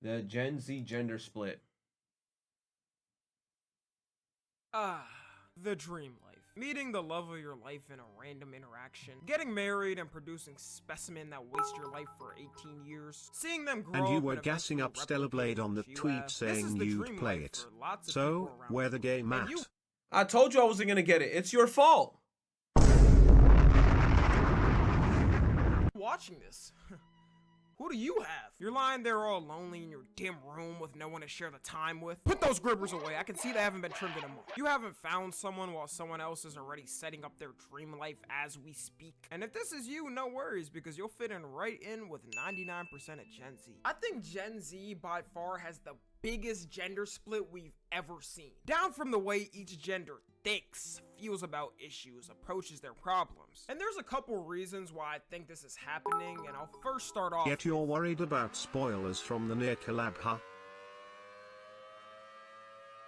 The Gen Z gender split. The dream life. Meeting the love of your life in a random interaction. Getting married and producing specimen that waste your life for 18 years. Seeing them And grow you up were and gassing eventually up Stellar replicate Blade on the what you tweet have. This is saying the you'd dream play life it. for lots of people So, around where the the world. game And you at? I told you I wasn't gonna get it. It's your fault. watching this. Who do you have? You're lying there all lonely in your dim room with no one to share the time with. Put those grippers away. I can see they haven't been trimmed in a month. You haven't found someone while someone else is already setting up their dream life as we speak. And if this is you, no worries, because you'll fit in right in with 99% of Gen Z. I think Gen Z by far has the biggest gender split we've ever seen. Down from the way each gender thinks, feels about issues, approaches their problems. And there's a couple reasons why I think this is happening, and I'll first start off Yet you're worried about spoilers from the near collab, huh?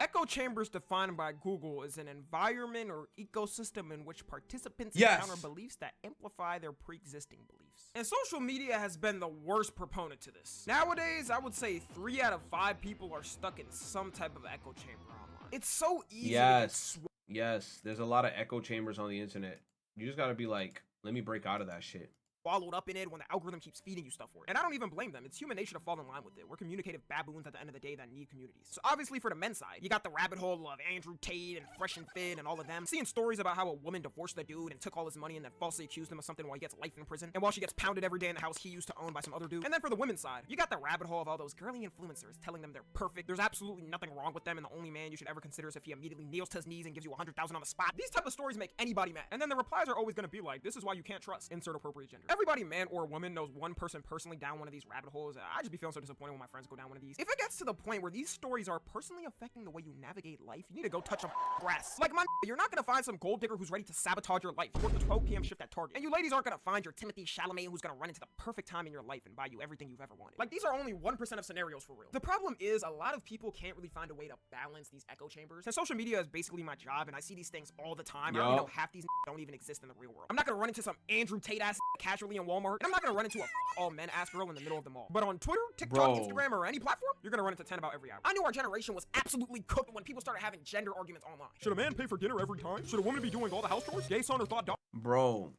Echo chambers defined by Google is an environment or ecosystem in which participants Yes. encounter beliefs that amplify their pre-existing beliefs. And social media has been the worst proponent to this. Nowadays, I would say 3 out of 5 people are stuck in some type of echo chamber online. It's so easy Yes. Yes. There's a lot of echo chambers on the internet. You just gotta be like, let me break out of that shit. swallowed up in it when the algorithm keeps feeding you stuff for it. And I don't even blame them. It's human nature to fall in line with it. We're communicative baboons at the end of the day that need communities. So obviously for the men's side, you got the rabbit hole of Andrew Tate and Fresh and Fit and all of them. Seeing stories about how a woman divorced the dude and took all his money and then falsely accused him of something while he gets life in prison. And while she gets pounded every day in the house he used to own by some other dude. And then for the women's side, you got the rabbit hole of all those girly influencers telling them they're perfect. There's absolutely nothing wrong with them, and the only man you should ever consider is if he immediately kneels to his knees and gives you 100,000 on the spot. These type of stories make anybody mad. And then the replies are always gonna be like, this is why you can't trust. Insert appropriate gender. Everybody, man or woman, knows one person personally down one of these rabbit holes. I just be feeling so disappointed when my friends go down one of these. If it gets to the point where these stories are personally affecting the way you navigate life, you need to go touch some grass. Like, you're not gonna find some gold digger who's ready to sabotage your life. You work the 12 p.m. shift at Target. And you ladies aren't gonna find your Timothy Chalamet who's gonna run into the perfect time in your life and buy you everything you've ever wanted. Like, these are only 1% of scenarios for real. The problem is a lot of people can't really find a way to balance these echo chambers. And social media is basically my job, and I see these things all the time. I don't know half these don't even exist in the real world. I'm not gonna run into some Andrew Tate ass casually in Walmart, and I'm not gonna run into a all men ass girl in the middle of the mall. But on Twitter, TikTok, Instagram, or any platform, you're gonna run into 10 about every hour. I knew our generation was absolutely cooked when people started having gender arguments online. Should a man pay for dinner every time? Should a woman be doing all the house chores? Gay son or thought dog? Bro.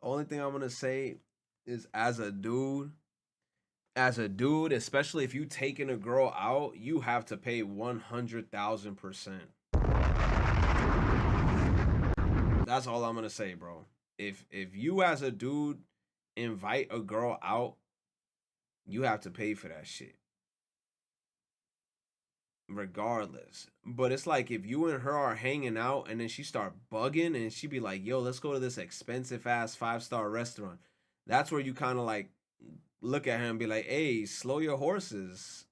Only thing I'm gonna say is as a dude, especially if you taking a girl out, you have to pay 100,000%. That's all I'm gonna say, bro. If you as a dude invite a girl out, you have to pay for that shit. Regardless. But it's like if you and her are hanging out and then she start bugging and she be like, yo, let's go to this expensive ass 5-star restaurant. That's where you kind of like look at her and be like, hey, slow your horses.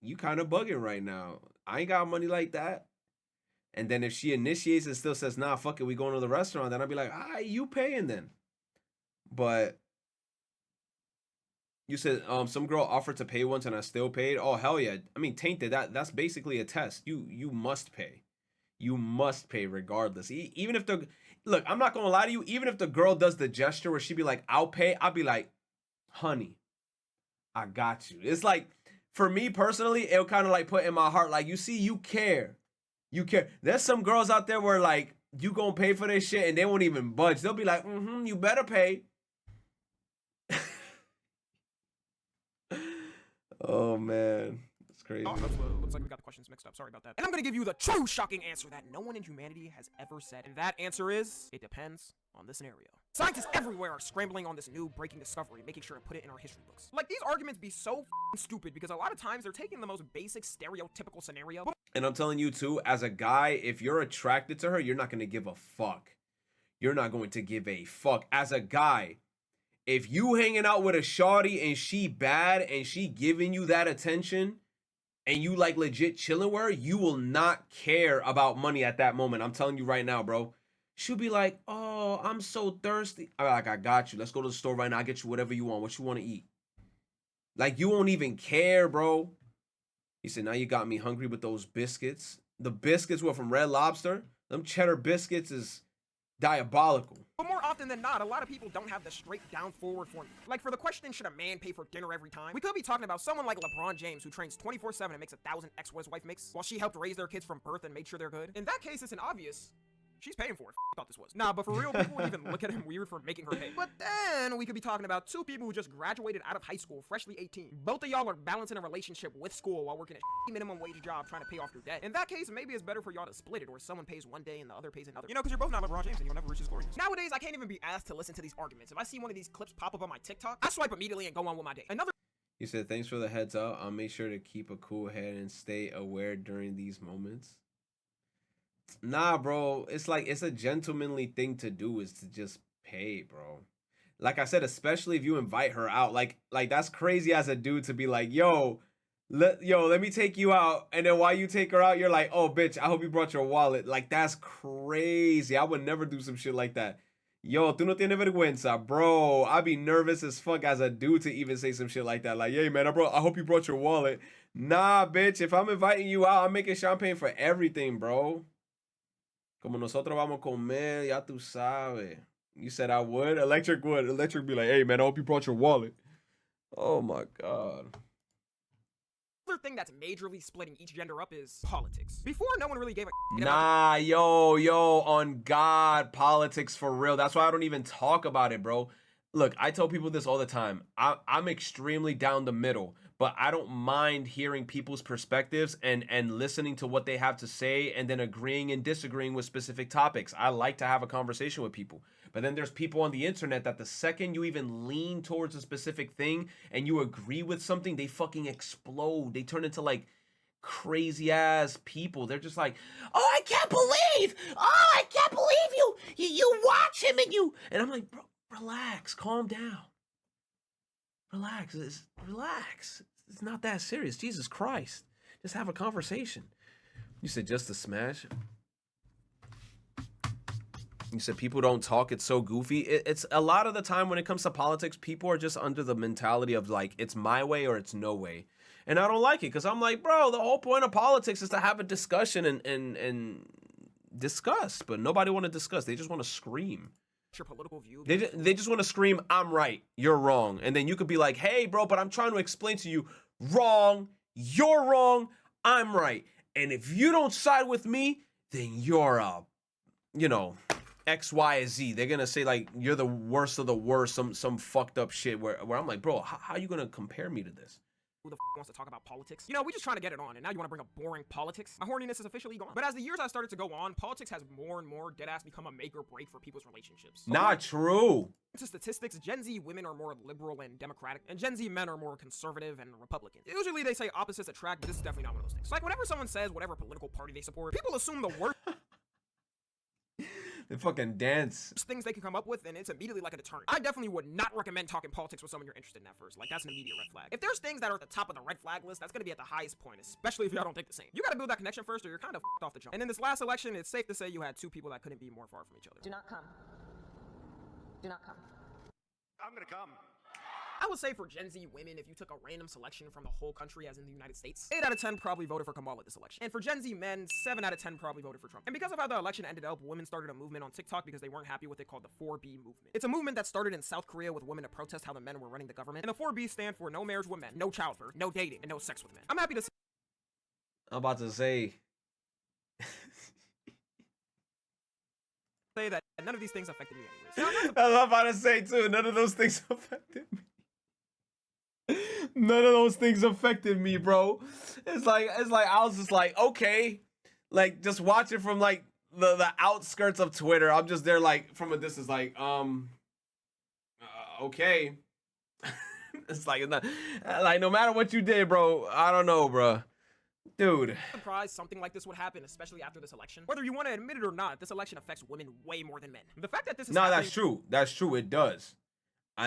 You kind of bugging right now. I ain't got money like that. And then if she initiates and still says, nah, fuck it, we going to the restaurant, then I'll be like, you paying then. But you said some girl offered to pay once and I still paid. Oh hell yeah. I mean, tainted. That's basically a test. You must pay. You must pay regardless. Even if the look, I'm not gonna lie to you, even if the girl does the gesture where she be like, I'll pay, I'll be like, honey, I got you. It's like for me personally, it'll kind of like put in my heart, like, you see, you care. You care. There's some girls out there where like you gonna pay for this shit and they won't even budge. They'll be like, you better pay. Oh man, that's crazy. Oh, looks like we got the questions mixed up. Sorry about that. And I'm gonna give you the true shocking answer that no one in humanity has ever said. And that answer is, it depends on the scenario. Scientists everywhere are scrambling on this new breaking discovery, making sure to put it in our history books. Like, these arguments be so stupid because a lot of times they're taking the most basic stereotypical scenario. And I'm telling you too, as a guy, if you're attracted to her, you're not gonna give a fuck. You're not going to give a fuck. As a guy, if you hanging out with a shawty and she bad and she giving you that attention and you like legit chilling with her, you will not care about money at that moment. I'm telling you right now, bro. She'll be like, oh, I'm so thirsty. I'm like, I got you. Let's go to the store right now. I'll get you whatever you want. What you want to eat. Like, you won't even care, bro. He said, now you got me hungry with those biscuits. The biscuits were from Red Lobster. Them cheddar biscuits is Diabolical. But more often than not, a lot of people don't have the straight down forward formula. Like for the question, should a man pay for dinner every time? We could be talking about someone like LeBron James who trains 24/7 and makes 1,000 X what his wife makes, while she helped raise their kids from birth and made sure they're good. In that case, it's an obvious she's paying for it. Thought this was. Nah, but for real, people would even look at him weird for making her pay. But then we could be talking about two people who just graduated out of high school, freshly 18. Both of y'all are balancing a relationship with school while working a minimum wage job trying to pay off your debt. In that case, maybe it's better for y'all to split it, or someone pays one day and the other pays another. You know, because you're both not LeBron James and you'll never reach his glory. Nowadays, I can't even be asked to listen to these arguments. If I see one of these clips pop up on my TikTok, I swipe immediately and go on with my day. Another. You said, thanks for the heads up. I'll make sure to keep a cool head and stay aware during these moments. Nah, bro. It's like, it's a gentlemanly thing to do is to just pay, bro. Like I said, especially if you invite her out. Like that's crazy as a dude to be like, yo, let me take you out. And then while you take her out, you're like, oh, bitch, I hope you brought your wallet. Like, that's crazy. I would never do some shit like that. Yo, tú no tienes vergüenza, bro. I'd be nervous as fuck as a dude to even say some shit like that. Like, hey, man, I hope you brought your wallet. Nah, bitch. If I'm inviting you out, I'm making champagne for everything, bro. Como nosotros vamos a comer, ya tú sabes. You said I would? Electric would. Electric be like, hey, man, I hope you brought your wallet. Oh, my God. Another thing that's majorly splitting each gender up is politics. Before, no one really gave a nah, yo, on God, politics for real. That's why I don't even talk about it, bro. Look, I tell people this all the time. I'm extremely down the middle, but I don't mind hearing people's perspectives and listening to what they have to say and then agreeing and disagreeing with specific topics. I like to have a conversation with people. But then there's people on the internet that the second you even lean towards a specific thing and you agree with something, they fucking explode. They turn into like crazy ass people. They're just like, oh, I can't believe you watch him and I'm like, bro, relax, calm down. Relax. It's not that serious. Jesus Christ. Just have a conversation. You said just a smash. You said people don't talk. It's so goofy. It's a lot of the time when it comes to politics, people are just under the mentality of like, it's my way or it's no way. And I don't like it because I'm like, bro, the whole point of politics is to have a discussion and discuss. But nobody want to discuss. They just want to scream. Your political view. They just want to scream, I'm right, you're wrong. And then you could be like, hey, bro, but I'm trying to explain to you, wrong, you're wrong, I'm right. And if you don't side with me, then you're X, Y, Z. They're going to say like, you're the worst of the worst, some fucked up shit where I'm like, bro, how are you going to compare me to this? Who the wants to talk about politics? You know, we just trying to get it on, and now you want to bring up boring politics? My horniness is officially gone. But as the years have started to go on, politics has more and more deadass become a make or break for people's relationships. Not true. To statistics, Gen Z women are more liberal and democratic, and Gen Z men are more conservative and Republican. Usually they say opposites attract, but this is definitely not one of those things. Like whenever someone says whatever political party they support, people assume the worst They fucking dance. things they can come up with, and it's immediately like a deterrent. I definitely would not recommend talking politics with someone you're interested in at first. Like, that's an immediate red flag. If there's things that are at the top of the red flag list, that's gonna be at the highest point, especially if y'all don't think the same. You gotta build that connection first, or you're kind of off the jump. And in this last election, it's safe to say you had two people that couldn't be more far from each other. Do not come. Do not come. I'm gonna come. I would say for Gen Z women, if you took a random selection from the whole country, as in the United States, 8 out of 10 probably voted for Kamala this election. And for Gen Z men, 7 out of 10 probably voted for Trump. And because of how the election ended up, women started a movement on TikTok because they weren't happy with it called the 4B movement. It's a movement that started in South Korea with women to protest how the men were running the government. And the 4B stand for no marriage with men, no childbirth, no dating, and no sex with men. I'm happy to I'm about to say that none of these things affected me anyways. That's what I'm about to say too. None of those things affected me. None of those things affected me, bro. It's like I was just like, okay, like just watching from like the outskirts of Twitter. I'm just there like from a distance, like okay. It's like no matter what you did, bro. I don't know, bro. Dude. Surprised something like this would happen, especially after this election. Whether you want to admit it or not, this election affects women way more than men. The fact that this is that's true. That's true. It does.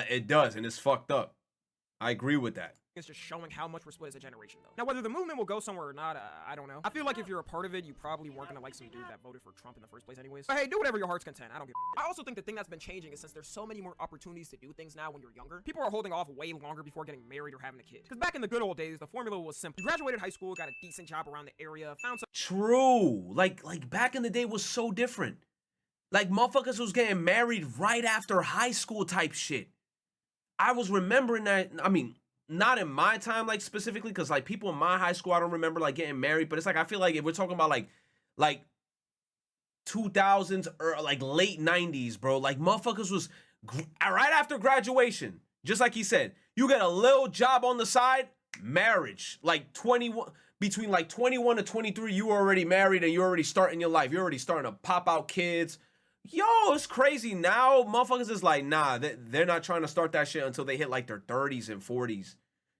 It does, and it's fucked up. I agree with that. It's just showing how much we're split as a generation, though. Now, whether the movement will go somewhere or not, I don't know. I feel like if you're a part of it, you probably weren't gonna like some dude that voted for Trump in the first place anyways. But hey, do whatever your heart's content. I don't give a I also think the thing that's been changing is since there's so many more opportunities to do things now when you're younger, people are holding off way longer before getting married or having a kid. Because back in the good old days, the formula was simple. You graduated high school, got a decent job around the area, found some— True. Like back in the day was so different. Like motherfuckers was getting married right after high school type shit. I was remembering that. I mean, not in my time, like specifically, because like people in my high school, I don't remember like getting married. But it's like I feel like if we're talking about like 2000s or like late 90s, bro, like motherfuckers was right after graduation, just like he said, you get a little job on the side, marriage, like 21, between like 21 to 23, you were already married and you're already starting your life. You're already starting to pop out kids. Yo, it's crazy now. Motherfuckers is like, nah, they're not trying to start that shit until they hit like their 30s and 40s.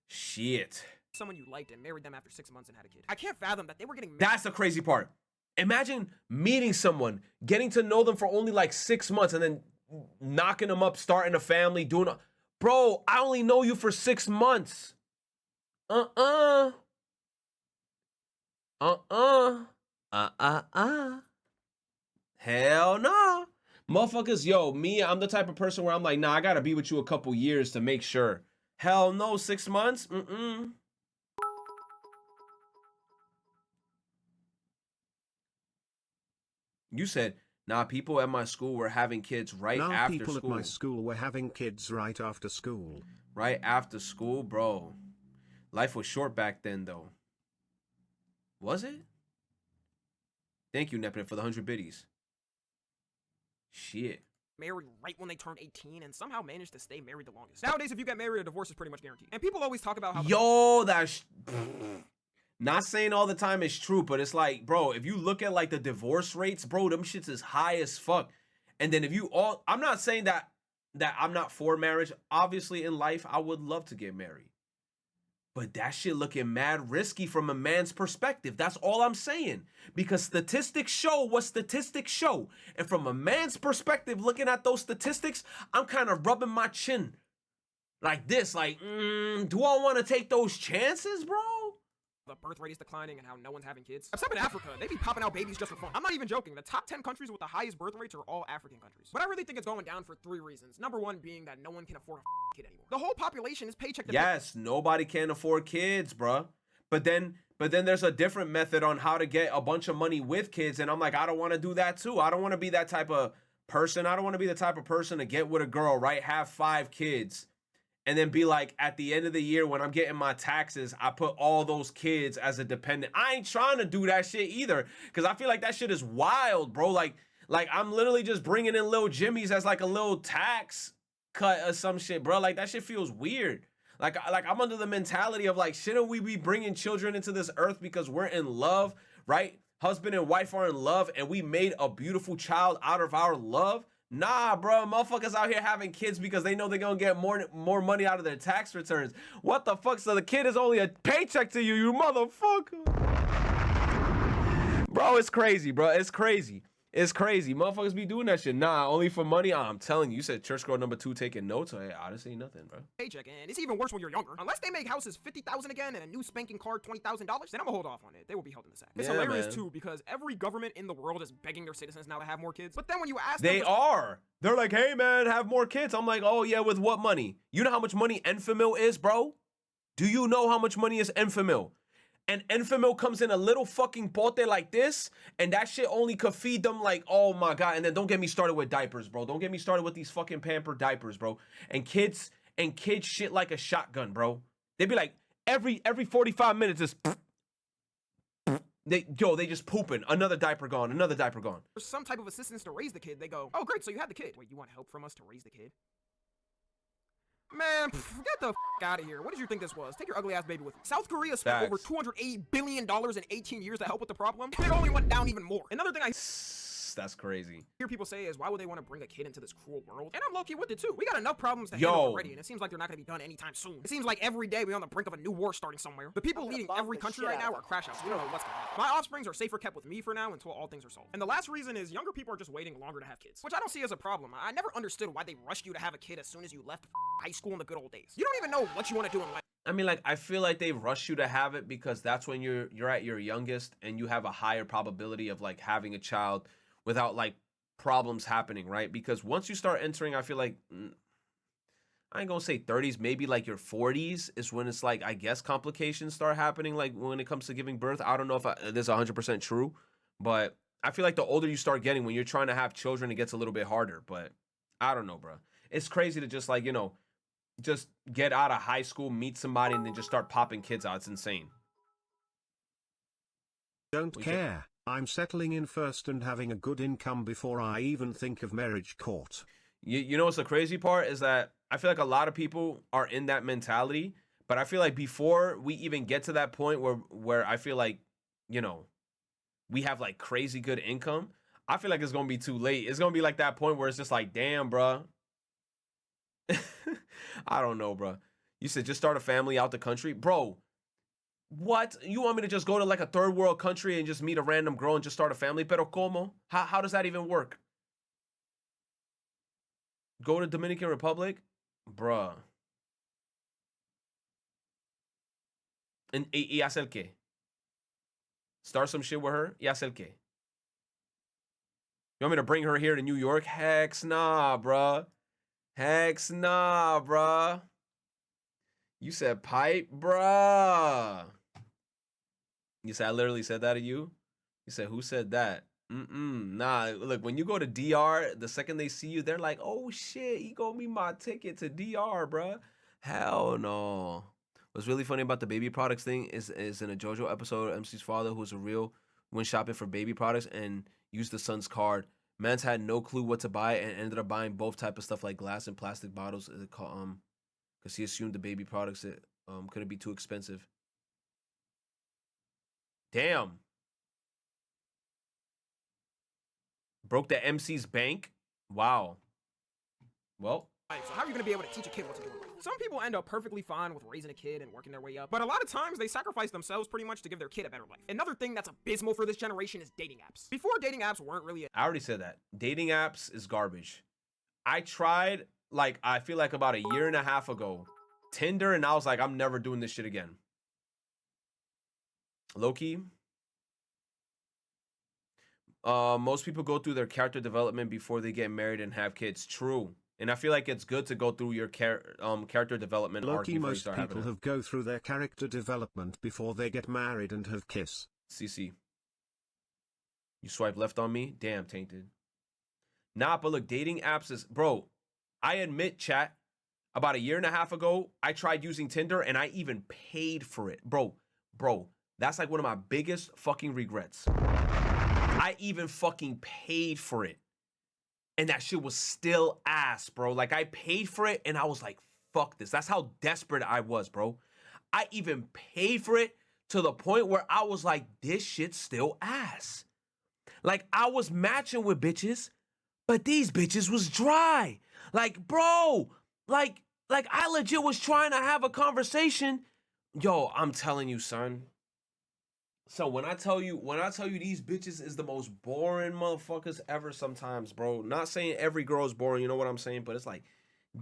Shit. Someone you liked and married them after 6 months and had a kid. I can't fathom that they were getting married. That's the crazy part. Imagine meeting someone, getting to know them for only like 6 months and then knocking them up, starting a family, doing a... Bro, I only know you for 6 months. Uh-uh. Hell nah. Motherfuckers, yo, me, I'm the type of person where I'm like, nah, I gotta be with you a couple years to make sure. Hell no, 6 months? Mm-mm. You said, nah, people at my school were having kids right Now after people school. at my school were having kids right after school. Right after school, bro. Life was short back then, though. Was it? Thank you, Nepin, for the 100 biddies. Shit. Married right when they turned 18 and somehow managed to stay married the longest. Nowadays, if you get married, a divorce is pretty much guaranteed. And people always talk about how... Yo, that's... Not saying all the time it's true, but it's like, bro, if you look at like the divorce rates, bro, them shits is high as fuck. And then if you all... I'm not saying that I'm not for marriage. Obviously, in life, I would love to get married. But that shit looking mad risky from a man's perspective. That's all I'm saying. Because statistics show what statistics show. And from a man's perspective, looking at those statistics, I'm kind of rubbing my chin like this. Like, do I want to take those chances, bro? The birth rate is declining and how no one's having kids. Except in Africa, they be popping out babies just for fun. I'm not even joking. The top 10 countries with the highest birth rates are all African countries. But I really think it's going down for 3 reasons. Number 1 being that no one can afford a kid anymore. The whole population is paycheck to Yes, nobody can afford kids, bruh. But then there's a different method on how to get a bunch of money with kids. And I'm like, I don't want to do that too. I don't want to be that type of person. I don't want to be the type of person to get with a girl, right? Have 5 kids. And then be like, at the end of the year, when I'm getting my taxes, I put all those kids as a dependent. I ain't trying to do that shit either. Because I feel like that shit is wild, bro. Like I'm literally just bringing in little Jimmy's as like a little tax cut or some shit, bro. Like that shit feels weird. Like I'm under the mentality of like, shouldn't we be bringing children into this earth because we're in love, right? Husband and wife are in love and we made a beautiful child out of our love. Nah, bro, motherfuckers out here having kids because they know they're gonna get more money out of their tax returns. What the fuck? So the kid is only a paycheck to you, you motherfucker. Bro, it's crazy, bro. It's crazy. It's crazy. Motherfuckers be doing that shit. Nah, only for money. I'm telling you, you said church girl number 2 taking notes. Hey, I didn't say nothing, bro. paycheck, and it's even worse when you're younger. Unless they make houses $50,000 again and a new spanking car $20,000, then I'm gonna hold off on it. They will be held in the sack. It's Yeah, hilarious man. too because every government in the world is begging their citizens now to have more kids. But then when you ask They them, are. They're like, hey, man, have more kids. I'm like, oh, yeah, with what money? You know how much money Enfamil is, bro? Do you know how much money is Enfamil? And Enfamil comes in a little fucking bote like this, and that shit only could feed them like, oh my God. And then don't get me started with diapers, bro. Don't get me started with these fucking pampered diapers, bro. And kids shit like a shotgun, bro. They be like, every 45 minutes is they just pooping. Another diaper gone, another diaper gone. there's some type of assistance to raise the kid, they go, oh great, so you had the kid. Wait, you want help from us to raise the kid? Man, get the f out of here. What did you think this was? Take your ugly ass baby with you. South Korea spent over Facts. $280 billion in 18 years to help with the problem, and it only went down even more. Another thing I That's crazy. hear people say is, why would they want to bring a kid into this cruel world? And I'm low-key with it too. We got enough problems to handle Yo. already, and it seems like they're not going to be done anytime soon. It seems like every day we're on the brink of a new war starting somewhere. The people leading every country right now are crash outs. We don't know what's going to happen. My offsprings are safer kept with me for now until all things are solved. And the last reason is younger people are just waiting longer to have kids, which I don't see as a problem. I never understood why they rushed you to have a kid as soon as you left high school in the good old days. You don't even know what you want to do in life. I mean, like, I feel like they rush you to have it because that's when you're at your youngest and you have a higher probability of like having a child without like problems happening, right? Because once you start entering, I feel like I ain't gonna say 30s, maybe like your 40s is when it's like, I guess complications start happening, like when it comes to giving birth. I don't know if this is 100% true, but I feel like the older you start getting, when you're trying to have children, it gets a little bit harder. But I don't know, bro. It's crazy to just like, just get out of high school, meet somebody, and then just start popping kids out. It's insane. Don't care. I'm settling in first and having a good income before I even think of marriage court. You know what's the crazy part is that I feel like a lot of people are in that mentality, but I feel like before we even get to that point where I feel like, we have like crazy good income, I feel like it's gonna be too late. It's gonna be like that point where it's just like, damn, bro. I don't know, bro. You said just start a family out the country, bro. What? You want me to just go to like a third world country and just meet a random girl and just start a family? Pero como? How does that even work? Go to Dominican Republic? Bruh. And y hacer qué? Start some shit with her? Y hacer qué? You want me to bring her here to New York? Hex nah, bruh. Hex nah, bruh. You said pipe? Bruh. You said I literally said that to you? You said, who said that? Nah, look, when you go to DR, the second they see you, they're like, oh shit, he gonna be my ticket to DR, bruh. Hell no. What's really funny about the baby products thing is in a JoJo episode, MC's father, who's a real, went shopping for baby products and used the son's card. Mans had no clue what to buy and ended up buying both type of stuff like glass and plastic bottles, because he assumed the baby products couldn't be too expensive. Damn. Broke the MC's bank? Wow. Well. So how are you going to be able to teach a kid what to do in life? Some people end up perfectly fine with raising a kid and working their way up, but a lot of times they sacrifice themselves pretty much to give their kid a better life. Another thing that's abysmal for this generation is dating apps. Before, dating apps weren't really I already said that. Dating apps is garbage. I tried, I feel like about a year and a half ago, Tinder, and I was like, I'm never doing this shit again. Low-key. Most people go through their character development before they get married and have kids. True. And I feel like it's good to go through your character development arc before most you start people have go through their character development before they get married and have kiss. CC. You swipe left on me? Damn, tainted. Nah, but look, dating apps is... Bro, I admit, chat, about a year and a half ago, I tried using Tinder and I even paid for it. Bro, that's like one of my biggest fucking regrets. I even fucking paid for it. And that shit was still ass, bro. Like, I paid for it and I was like, fuck this. That's how desperate I was, bro. I even paid for it to the point where I was like, this shit's still ass. Like, I was matching with bitches, but these bitches was dry. Like, bro, like I legit was trying to have a conversation. Yo, I'm telling you, son. So when I tell you these bitches is the most boring motherfuckers ever sometimes, bro. Not saying every girl is boring, you know what I'm saying? But it's like,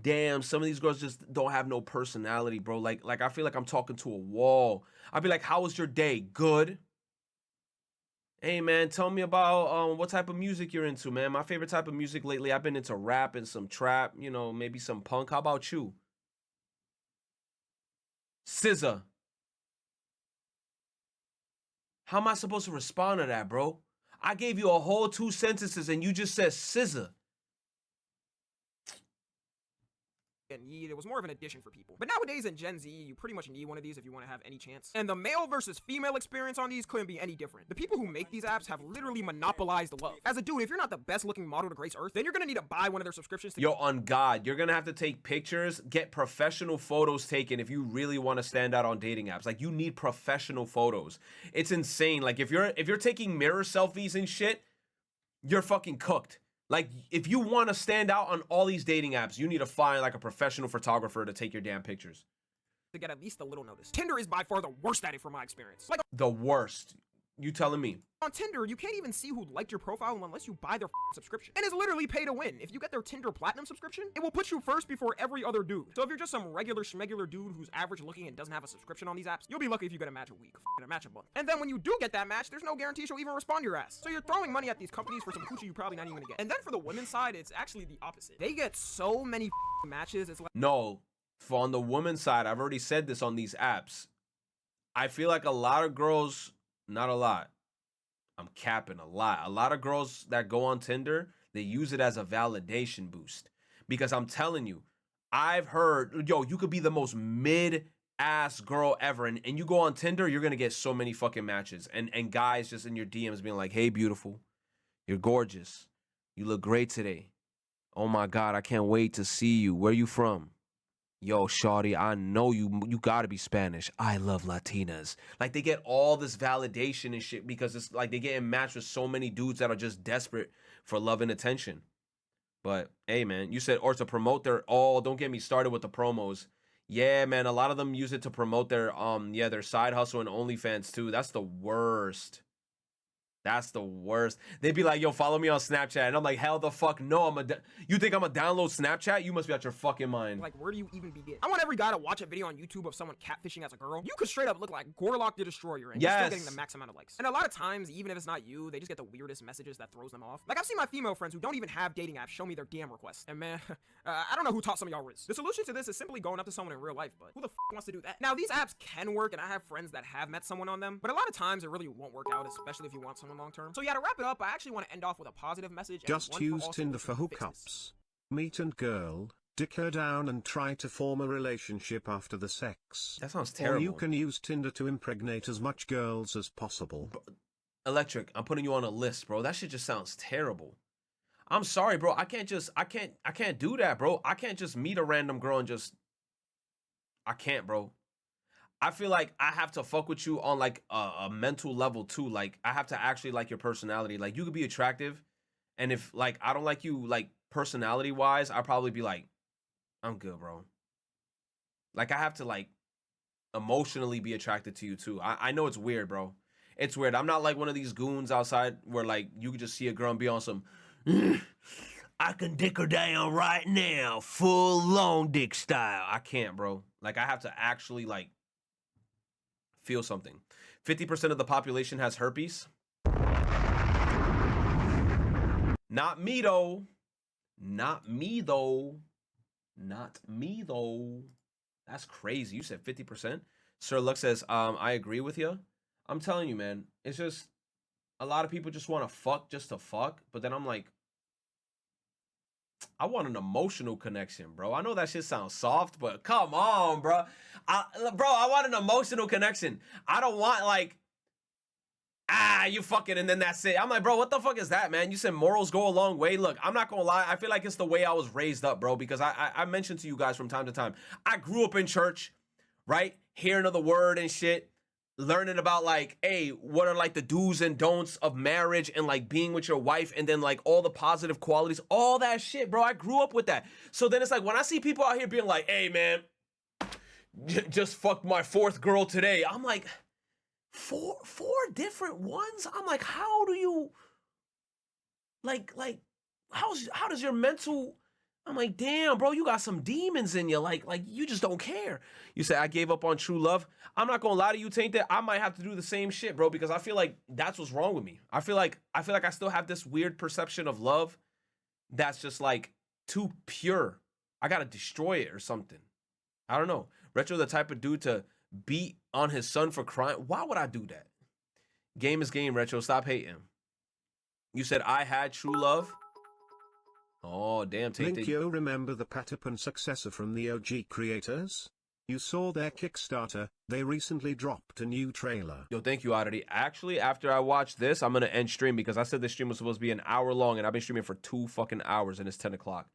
damn, some of these girls just don't have no personality, bro. Like I feel like I'm talking to a wall. I'd be like, how was your day? Good. Hey, man, tell me about what type of music you're into, man. My favorite type of music lately, I've been into rap and some trap, maybe some punk. How about you? SZA. How am I supposed to respond to that, bro? I gave you a whole 2 sentences and you just said SZA. Need. It was more of an addition for people. But nowadays in Gen Z, you pretty much need one of these if you want to have any chance. And the male versus female experience on these couldn't be any different. The people who make these apps have literally monopolized love. As a dude, if you're not the best looking model to grace Earth, then you're gonna need to buy one of their subscriptions to— Yo, on God, you're gonna have to take pictures, get professional photos taken if you really want to stand out on dating apps. Like, you need professional photos. It's insane. Like, if you're taking mirror selfies and shit, you're fucking cooked. Like, if you want to stand out on all these dating apps, you need to find like a professional photographer to take your damn pictures. To get at least a little notice. Tinder is by far the worst at it from my experience. Like, the worst. You telling me? On Tinder, you can't even see who liked your profile unless you buy their subscription. And it's literally pay to win. If you get their Tinder Platinum subscription, it will put you first before every other dude. So if you're just some regular schmegular dude who's average looking and doesn't have a subscription on these apps, you'll be lucky if you get a match a week, a match a month. And then when you do get that match, there's no guarantee she'll even respond to your ass. So you're throwing money at these companies for some coochie you probably not even gonna get. And then for the women's side, it's actually the opposite. They get so many matches, it's like— No, for on the women's side, I've already said this on these apps. I feel like a lot of girls, not a lot, I'm capping a lot. A lot of girls that go on Tinder, they use it as a validation boost. Because I'm telling you, I've heard, yo, you could be the most mid-ass girl ever, and you go on Tinder, you're gonna get so many fucking matches. And guys just in your DMs being like, hey, beautiful, you're gorgeous. You look great today. Oh my God, I can't wait to see you. Where you from? Yo, shawty, I know you gotta be Spanish. I love Latinas. Like, they get all this validation and shit because it's like they get matched with so many dudes that are just desperate for love and attention. But hey, man, you said, or to promote their, oh, don't get me started with the promos. Yeah, man, a lot of them use it to promote their their side hustle and OnlyFans too. That's the worst. That's the worst. They'd be like, yo, follow me on Snapchat. And I'm like, hell the fuck no. You think I'm gonna download Snapchat? You must be out your fucking mind. Like, where do you even begin? I want every guy to watch a video on YouTube of someone catfishing as a girl. You could straight up look like Gorlock the Destroyer and you're still getting the max amount of likes. And a lot of times, even if it's not you, they just get the weirdest messages that throws them off. Like, I've seen my female friends who don't even have dating apps show me their DM requests. And man, I don't know who taught some of y'all riz. The solution to this is simply going up to someone in real life, but who the f wants to do that? Now, these apps can work, and I have friends that have met someone on them, but a lot of times it really won't work out, especially if you want someone long term. So yeah, to wrap it up, I actually want to end off with a positive message. Just use Tinder for hookups. Meet and girl, dick her down and try to form a relationship after the sex. That sounds terrible. Or you can use Tinder to impregnate as much girls as possible. Electric, I'm putting you on a list, bro. That shit just sounds terrible. I'm sorry, bro. I can't do that, bro. I can't just meet a random girl and just, I can't, bro. I feel like I have to fuck with you on like a mental level too. Like, I have to actually like your personality. Like, you could be attractive, and if like I don't like you like personality wise, I'll probably be like, I'm good, bro. Like, I have to like emotionally be attracted to you too. I know it's weird, bro. It's weird. I'm not like one of these goons outside where like you could just see a girl and be on some I can dick her down right now, full long dick style. I can't, bro. Like, I have to actually like feel something. 50% of the population has herpes. Not me though. Not me though. Not me though. That's crazy. You said 50%. Sir Luck says, I agree with you. I'm telling you, man. It's just a lot of people just want to fuck just to fuck, but then I'm like, I want an emotional connection, bro. I know that shit sounds soft, but come on, bro. I want an emotional connection. I don't want like, you fucking and then that's it. I'm like, bro, what the fuck is that, man? You said morals go a long way. Look, I'm not gonna lie. I feel like it's the way I was raised up, bro, because I mentioned to you guys from time to time, I grew up in church, right? Hearing of the word and shit. Learning about like, hey, what are like the do's and don'ts of marriage and like being with your wife and then like all the positive qualities, all that shit, bro. I grew up with that. So then it's like when I see people out here being like, hey, man, just fucked my fourth girl today. I'm like, four different ones? I'm like, how do you like how does your mental, I'm like, damn, bro, you got some demons in you. Like you just don't care. You say, I gave up on true love. I'm not gonna lie to you, Tainted. I might have to do the same shit, bro, because I feel like that's what's wrong with me. I feel like I still have this weird perception of love that's just like too pure. I gotta destroy it or something. I don't know. Retro, the type of dude to beat on his son for crying. Why would I do that? Game is game, Retro. Stop hating. You said I had true love. Oh, damn, Tainted. Link, you remember the Patapon successor from the OG creators? You saw their Kickstarter, they recently dropped a new trailer. Yo, thank you, Oddity. Actually, after I watch this, I'm going to end stream because I said this stream was supposed to be an hour long and I've been streaming for 2 fucking hours and it's 10 o'clock.